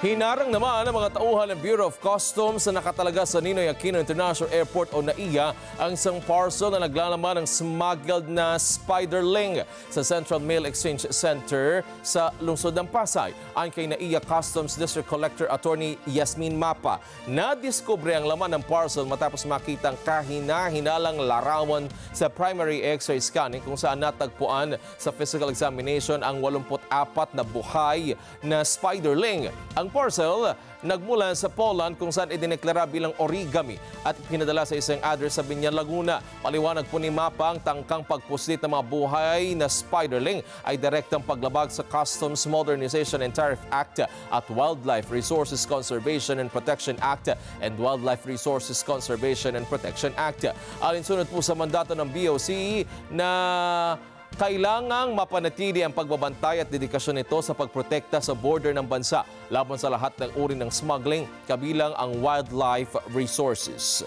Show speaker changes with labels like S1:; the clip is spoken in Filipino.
S1: Hinarang naman ng mga tauhan ng Bureau of Customs na nakatalaga sa Ninoy Aquino International Airport o NAIA ang isang parcel na naglalaman ng smuggled na spiderling sa Central Mail Exchange Center sa lungsod ng Pasay. Ayon kay NAIA Customs District Collector Attorney Yasmin Mapa, nadiskubre ang laman ng parcel matapos makitang kahina-hinalang larawan sa primary X-ray scanning kung saan natagpuan sa physical examination ang 84 na buhay na spiderling. Ang parcel nagmula sa Poland kung saan idineklara bilang origami at pinadala sa isang address sa Binyan, Laguna. Paliwanag po ni Mapa, ang tangkang pagpuslit ng mga buhay na spiderling ay direktang paglabag sa Customs Modernization and Tariff Act at Wildlife Resources Conservation and Protection Act and Wildlife Resources Conservation and Protection Act. Alinsunod po sa mandato ng BOC na kailangang mapanatili ang pagbabantay at dedikasyon nito sa pagprotekta sa border ng bansa laban sa lahat ng uri ng smuggling, kabilang ang wildlife resources.